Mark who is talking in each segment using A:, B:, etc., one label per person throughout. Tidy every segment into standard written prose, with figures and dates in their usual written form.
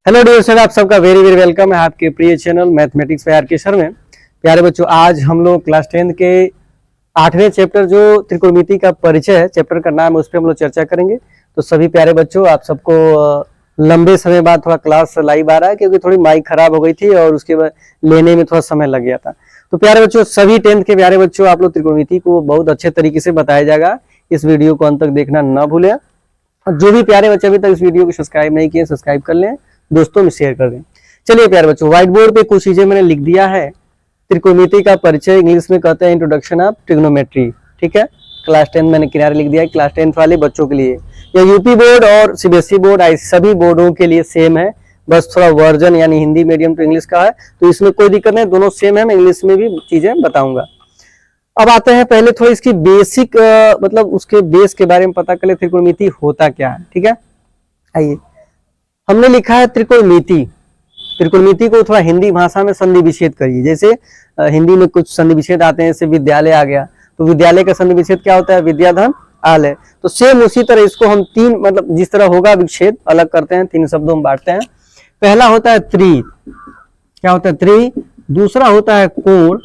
A: Hello dear student, आप सबका very very welcome है आपके प्रिय channel mathematics by R K. Sir में। प्यारे बच्चों, आज हम लोग क्लास 10 के 8वें चैप्टर जो त्रिकोणमिति का परिचय है, चैप्टर का नाम है, उस पर हम लोग चर्चा करेंगे। तो सभी प्यारे बच्चों, आप सबको लंबे समय बाद थोड़ा क्लास लाइव आ रहा है क्योंकि थोड़ी माइक खराब हो गई थी और उसके बाद लेने में थोड़ा समय लग गया था। तो प्यारे बच्चों, सभी 10th के प्यारे बच्चों, आप लोग त्रिकोणमिति को बहुत अच्छे तरीके से बताया जाएगा। इस वीडियो को अंत तक देखना न भूलें। जो भी प्यारे बच्चे अभी तक इस वीडियो को सब्सक्राइब नहीं किए, सब्सक्राइब कर लें, दोस्तों में शेयर कर दें। चलिए प्यारे बच्चों, व्हाइट बोर्ड पे कुछ चीजें मैंने लिख दिया है। त्रिकोणमिति का परिचय इंग्लिश में कहते हैं इंट्रोडक्शन ऑफ ट्रिग्नोमेट्री। ठीक है, क्लास 10 मैंने किनारे लिख दिया है, क्लास 10 वाले बच्चों के लिए। या यूपी बोर्ड और सीबीएसई बोर्ड सभी बोर्डों के लिए सेम है, बस थोड़ा वर्जन यानी हिंदी मीडियम टू इंग्लिश का है, तो इसमें कोई दिक्कत नहीं, दोनों सेम है। मैं इंग्लिश में भी चीजें बताऊंगा। अब आते हैं पहले थोड़ी इसकी बेसिक मतलब उसके बेस के बारे में पता कर ले, त्रिकोणमिति होता क्या है। ठीक है, आइए, हमने लिखा है त्रिकोणमिति। त्रिकोणमिति को थोड़ा हिंदी भाषा में संधि विच्छेद करिए। जैसे हिंदी में कुछ संधि विच्छेद आते हैं, जैसे विद्यालय आ गया, तो विद्यालय का संधि विच्छेद क्या होता है? विद्याधन आलय। तो सेम उसी तरह इसको हम तीन, मतलब जिस तरह होगा विच्छेद अलग करते हैं, तीन शब्दों में बांटते हैं। पहला होता है त्रि, क्या होता है? त्रि। दूसरा होता है कोण,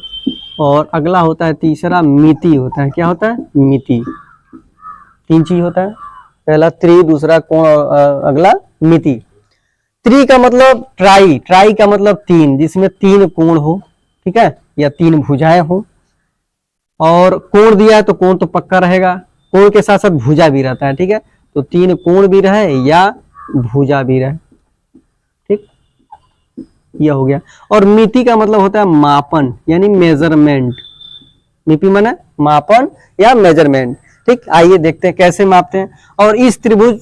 A: और अगला होता है तीसरा मिति होता है। क्या होता है? मिति। तीन चीज होता है, पहला त्रि, दूसरा कोण, अगला मिति। त्रि का मतलब ट्राई, ट्राई का मतलब तीन, जिसमें तीन कोण हो, ठीक है, या तीन भुजाएं हो। और कोण दिया है तो कोण तो पक्का रहेगा, कोण के साथ साथ भुजा भी रहता है। ठीक है, तो तीन कोण भी रहे या भुजा भी रहे। ठीक, यह हो गया। और मिति का मतलब होता है मापन यानी मेजरमेंट। मिति माने मापन या मेजरमेंट। ठीक, आइए देखते हैं कैसे मापते हैं। और इस त्रिभुज,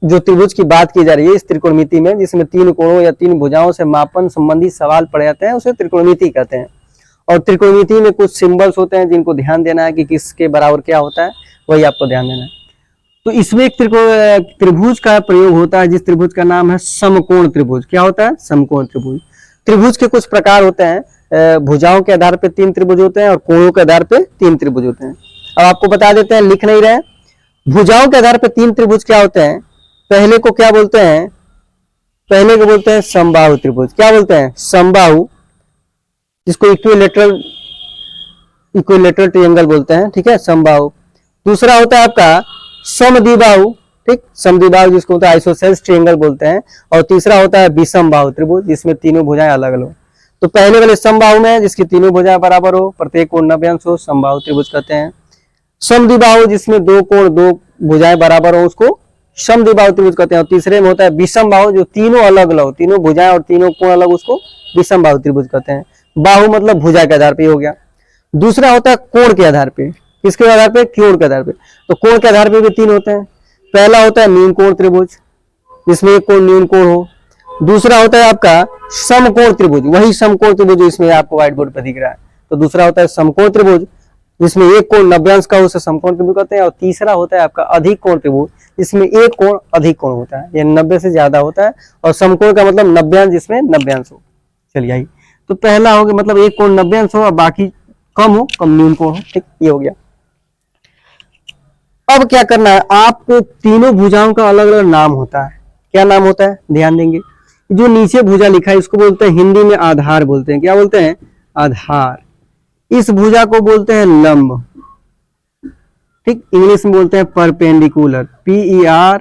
A: जो त्रिभुज की बात की जा रही है इस त्रिकोणमिति में, जिसमें तीन कोणों या तीन भुजाओं से मापन संबंधी सवाल पड़ जाते हैं, उसे त्रिकोणमिति कहते हैं। और त्रिकोणमिति में कुछ सिंबल्स होते हैं जिनको ध्यान देना है कि किसके बराबर क्या होता है, वही आपको ध्यान देना है। तो इसमें एक त्रिभुज का प्रयोग होता है, जिस त्रिभुज का नाम है समकोण त्रिभुज। क्या होता है? समकोण त्रिभुज। त्रिभुज के कुछ प्रकार होते हैं, भुजाओं के आधार पर तीन त्रिभुज होते हैं और कोणों के आधार पर तीन त्रिभुज होते हैं। अब आपको बता देते हैं, लिख नहीं रहे। भुजाओं के आधार पर तीन त्रिभुज क्या होते हैं? पहले को क्या बोलते हैं? पहले को बोलते हैं समबाहु त्रिभुज। क्या बोलते हैं? समबाहु, जिसको इक्विलेटरल ट्रायंगल बोलते हैं। ठीक है, समबाहु। दूसरा होता है आपका समद्विबाहु। ठीक, समद्विबाहु जिसको होता है आइसोसेल्स ट्रायंगल बोलते हैं। और तीसरा होता है विषमबाहु त्रिभुज, जिसमें तीनों भुजाएं अलग अलग हो। तो पहले वाले समबाहु में जिसकी तीनों भुजाएं बराबर हो, प्रत्येक कोण 90 अंश हो, समबाहु त्रिभुज कहते हैं। समद्विबाहु जिसमें दो कोण दो भुजाएं बराबर हो, उसको समद्विबाहु त्रिभुज कहते हैं। और तीसरे में होता है विषमबाहु, जो तीनों अलग अलग, तीनों भुजाएं और तीनों कोण अलग, उसको विषमबाहु त्रिभुज कहते हैं। बाहु मतलब भुजा के आधार पे हो गया। दूसरा होता है कोण के आधार पे। किसके आधार पे? कोण के आधार पे। तो कोण के आधार पे भी तीन होते हैं। पहला होता है न्यून कोण त्रिभुज, जिसमें एक कोण न्यून कोण हो। दूसरा होता है आपका समकोण त्रिभुज, वही समकोण त्रिभुज इसमें आपको व्हाइट बोर्ड पर दिख रहा है। तो दूसरा होता है समकोण त्रिभुज, जिसमें एक कोण 90 अंश का हो, उसे समकोण त्रिभुज कहते हैं। और तीसरा होता है आपका अधिक कोण त्रिभुज, जिसमें एक कोण अधिक कोण होता है, ये 90 से ज्यादा होता है। और समकोण का मतलब 90 अंश, जिसमें 90 अंश हो। चलिए आइए, तो पहला हो गया, मतलब एक कोण 90 अंश हो और बाकी कम हो, कम न्यून कोण हो। ठीक, ये हो गया। अब क्या करना है आपको? तीनों भुजाओं का अलग अलग नाम होता है। क्या नाम होता है? ध्यान देंगे। जो नीचे भुजा लिखा है इसको बोलते हैं हिंदी में आधार बोलते हैं। क्या बोलते हैं? आधार। इस भुजा को बोलते हैं लंब। ठीक, इंग्लिश में बोलते हैं परपेंडिकुलर, PERPENDICULAR।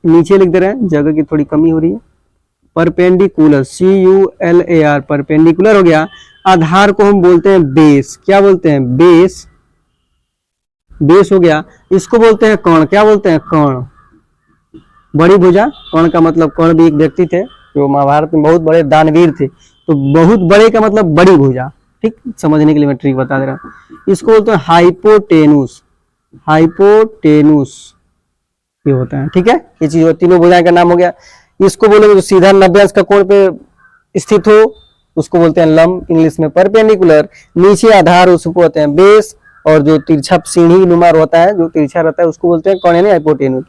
A: नीचे लिख दे रहे हैं, जगह की थोड़ी कमी हो रही है। परपेंडिकुलर, CULAR, परपेंडिकुलर हो गया। आधार को हम बोलते हैं बेस। क्या बोलते हैं? बेस। बेस हो गया। इसको बोलते हैं कर्ण। क्या बोलते हैं? कर्ण। बड़ी भुजा, कर्ण का मतलब, कर्ण भी एक व्यक्ति थे जो महाभारत में बहुत बड़े दानवीर थे, तो बहुत बड़े का मतलब बड़ी भुजा। ठीक, समझने के लिए मैं ट्रिक बता दे रहा हूं। इसको बोलते हैं हाइपोटेनुस। हाइपोटेनुस ये होता है। ठीक है, ये चीज तीनों भुजाएं का नाम हो गया। इसको बोलेंगे जो सीधा 90 अंश का कोण पे स्थित हो, उसको बोलते हैं लंब, इंग्लिश में परपेंडिकुलर। नीचे आधार, उसको बोलते हैं बेस। और जो तिरछा सीढ़ी नुमा होता है, जो तिरछा रहता है, उसको बोलते हैं कर्ण यानी हाइपोटेनुस।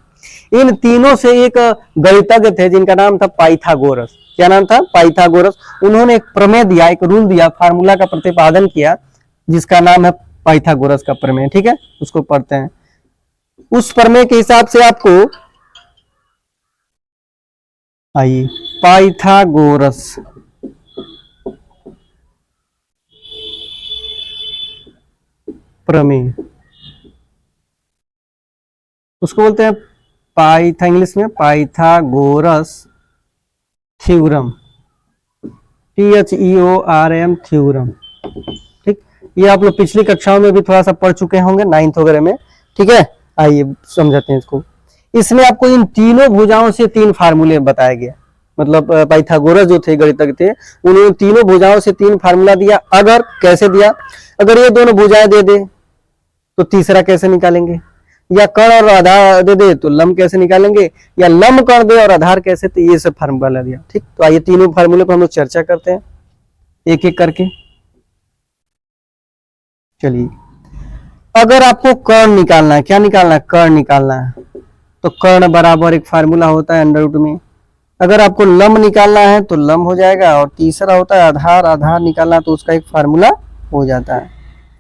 A: इन तीनों से एक गणितज्ञ थे जिनका नाम था पाइथागोरस। क्या नाम था? पाइथागोरस। उन्होंने एक प्रमेय दिया, एक रूल दिया, फार्मूला का प्रतिपादन किया, जिसका नाम है पाइथागोरस का प्रमेय। ठीक है, उसको पढ़ते हैं। उस प्रमेय के हिसाब से आपको आइए पाइथागोरस प्रमेय, उसको बोलते हैं इंग्लिश में पाइथागोरस थ्योरम, THEORM थ्योरम। ठीक, ये आप लोग पिछली कक्षाओं में भी थोड़ा सा पढ़ चुके होंगे, 9th वगैरह में। ठीक है, आइए समझाते हैं इसको। इसमें आपको इन तीनों भुजाओं से 3 फार्मूले बताया गया, मतलब पाइथागोरस जो थे गणितज्ञ थे, उन्होंने तीनों भुजाओं से 3 फार्मूला दिया। अगर कैसे दिया, अगर ये दोनों भुजाएं दे दे तो तीसरा कैसे निकालेंगे, या कर्ण और आधार दे दे तो लंब कैसे निकालेंगे, या लंब कर्ण दे और आधार कैसे, तो ये सब फार्मूला दिया। ठीक, तो आइए तीनों फार्मूले पर हम लोग चर्चा करते हैं एक एक करके। चलिए, अगर आपको कर्ण निकालना है, क्या निकालना है, कर्ण निकालना है, तो कर्ण बराबर एक फार्मूला होता है अंडर रूट में। अगर आपको लंब निकालना है तो लंब हो जाएगा, और तीसरा होता है आधार, आधार निकालना तो उसका एक फार्मूला हो जाता है।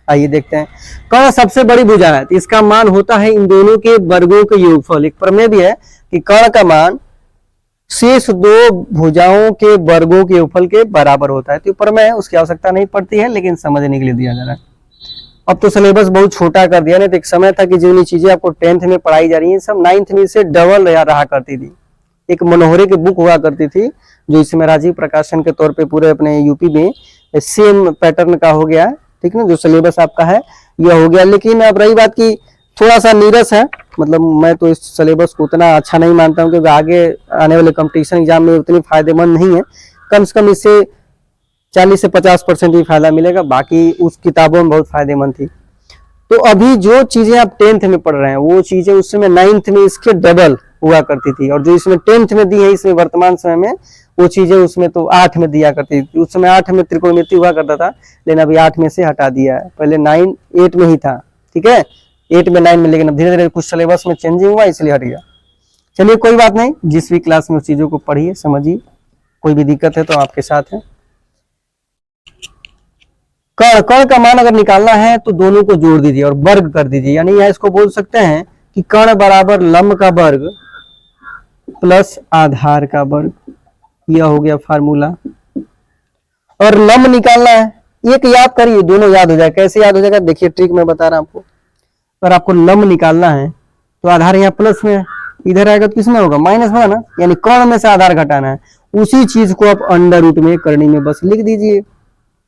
A: आइए देखते हैं, कर्ण सबसे बड़ी भुजा है तो इसका मान होता है इन दोनों के वर्गों के योगफल। एक प्रमेय भी है कि कर्ण का मान शेष 2 भुजाओं के वर्गों के योगफल के बराबर होता है। तो प्रमेय है, उसकी आवश्यकता नहीं पड़ती है, लेकिन समझने के लिए दिया जा रहा है। अब तो सिलेबस बहुत छोटा कर दिया, नहीं तो एक समय था कि जितनी चीजें आपको 10th में पढ़ाई जा रही है सब 9th में से डबल रहा करती थी। एक मनोहरे की बुक हुआ करती थी जो इसमें राजीव प्रकाशन के तौर पे पूरे अपने यूपी में सेम पैटर्न का हो गया है। ठीक ना, जो सिलेबस आपका है यह हो गया। लेकिन अब रही बात की थोड़ा सा नीरस है, मतलब मैं तो इस सिलेबस को उतना अच्छा नहीं मानता हूँ, क्योंकि आगे आने वाले कंपटीशन एग्जाम में उतनी फायदेमंद नहीं है। कम से कम इससे 40 से 50% ही फायदा मिलेगा, बाकी उस किताबों में बहुत फायदेमंद थी। तो अभी जो चीजें आप 10th में पढ़ रहे हैं वो चीजें उस समय 9th में इसके डबल हुआ करती थी, और जो इसमें 10th में दी है इसमें वर्तमान समय में वो चीजें उसमें तो 8 में दिया करती थी। उस समय 8 में त्रिकोणमिति हुआ करता था, लेकिन अभी 8 में से हटा दिया है, पहले 8 में ही था। ठीक है, 8 में 9 में, लेकिन अब धीरे धीरे कुछ सिलेबस में चेंजिंग हुआ इसलिए हट गया। चलिए कोई बात नहीं, जिस भी क्लास में उस चीजों को पढ़िए समझिए, कोई भी दिक्कत है तो आपके साथ है। कर्ण का मान अगर निकालना है तो दोनों को जोड़ दीजिए और वर्ग कर दीजिए, यानी यह इसको बोल सकते हैं कि कर्ण बराबर लंब का वर्ग प्लस आधार का वर्ग, यह हो गया फार्मूला। और लंब निकालना है, एक याद करिए, दोनों याद हो जाए। कैसे याद हो जाएगा, देखिए ट्रिक मैं बता रहा हूं आपको। अगर आपको लंब निकालना है तो आधार यहाँ प्लस में है, इधर आएगा तो किसमें होगा, माइनस में ना, यानी कर्ण में से आधार घटाना है। उसी चीज को आप अंडर रूट में करनी में बस लिख दीजिए।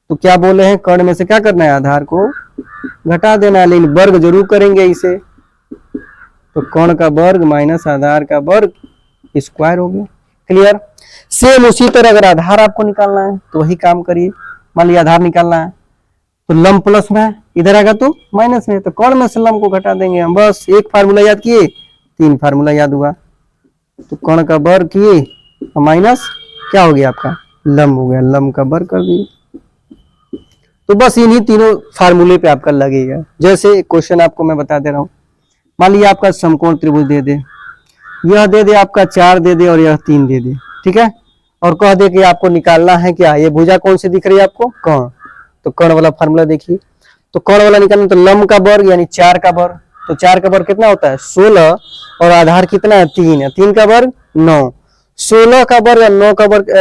A: तो क्या बोले हैं, कर्ण में से क्या करना है, आधार को घटा देना है, लेकिन वर्ग जरूर करेंगे इसे। तो कर्ण का वर्ग माइनस आधार का वर्ग स्क्वायर हो गया। क्लियर। सेम उसी तरह अगर आधार आपको निकालना है तो वही काम करिए। मान लिया आधार निकालना है तो लंब प्लस में है, इधर आएगा तो माइनस में, तो कर्ण में से लंब को घटा देंगे हम। बस एक फार्मूला याद किए, 3 फार्मूला याद हुआ। तो कर्ण का वर्ग किए माइनस क्या हो गया आपका, लंब हो गया, लंब का वर्ग कर दिए। तो बस इन्हीं तीनों फार्मूले पे आपका लगेगा। जैसे क्वेश्चन आपको मैं बता दे रहा हूँ, मान लिया आपका समकोण त्रिभुज दे दे, यह दे दे आपका 4 दे दे और यह 3 दे दे, ठीक है, और कह दे कि आपको निकालना है क्या, ये भुजा कौन सी दिख रही है आपको, कर्ण। तो कर्ण वाला फार्मूला देखिए, तो कर्ण वाला निकालना तो लंब का वर्ग यानी 4 का वर्ग, तो 4 का वर्ग कितना होता है 16, और आधार कितना है 3 है, 3 का वर्ग 9, 16 का वर्ग और 9 का वर्ग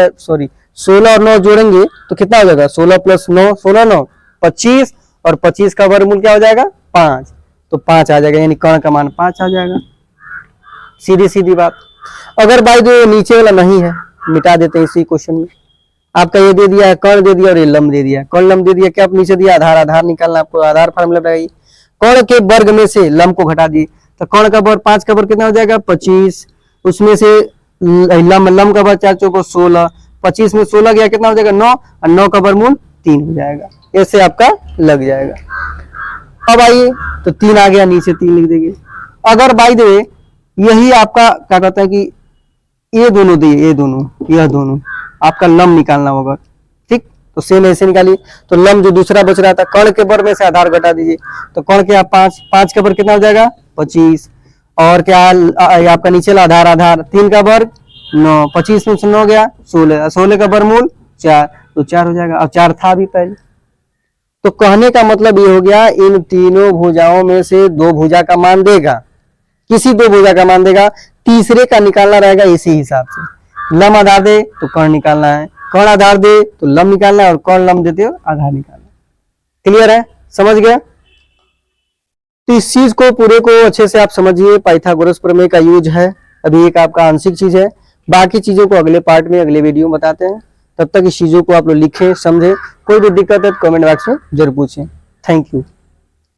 A: 16 और 9 जोड़ेंगे तो कितना हो जाएगा, 16 प्लस 9, 16 9 25, और 25 का वर्गमूल क्या हो जाएगा 5, तो 5 आ जाएगा, यानी कर्ण का मान 5 आ जाएगा। सीधी सीधी बात। अगर भाई जो नीचे वाला नहीं है मिटा देते हैं इसी क्वेश्चन में। आपका ये दे दिया है कर्ण दे दिया और ये लंब दे दिया, कर्ण लंब दे दिया, क्या आप नीचे दिया आधार, आधार निकालना आपको, आधार फार्मूला लगाइए, कर्ण के वर्ग में से लंब को घटा दिए, तो कर्ण का वर्ग 5 का वर्ग कितना हो जाएगा 25, उसमें से लंब का वर्ग 4 चौको 16, 25 में 16 गया कितना हो जाएगा 9, और 9 का वर्गमूल 3 हो जाएगा, ऐसे आपका लग जाएगा। अब आइए तो 3 आ गया, नीचे 3 लिख देंगे। अगर बाई द वे यही आपका क्या कहता है कि ये दोनों दिए, ये दोनों, यह दोनों आपका लंब निकालना होगा, ठीक, तो सेम ऐसे निकालिए। तो लंब जो दूसरा बच रहा था, कर्ण के वर्ग में से आधार घटा दीजिए, तो कर्ण के आप 5 का वर्ग कितना हो जाएगा 25, और क्या आपका नीचे आधार, आधार 3 का वर्ग 9, 25 में से 9 गया 16, 16 का वर्गमूल 4, तो 4 हो जाएगा। अब 4 था भी पहले, तो कहने का मतलब ये हो गया इन तीनों भुजाओं में से 2 भुजा का मान देगा, किसी दो भुजा का मान देगा, तीसरे का निकालना रहेगा इसी हिसाब से। लम आधार दे तो कर्ण निकालना है, कर्ण आधार दे तो लम निकालना है, और कर्ण लम देते हो आधार निकालना है। क्लियर है, समझ गया? तो इस चीज को पूरे को अच्छे से आप समझिए। पाइथागोरस प्रमेय का यूज है, अभी एक आपका आंशिक चीज है, बाकी चीजों को अगले पार्ट में अगले वीडियो में बताते हैं। तब तक इस चीजों को आप लोग लिखें, समझें। कोई भी दिक्कत है तो कमेंट बॉक्स में जरूर पूछें। Thank you.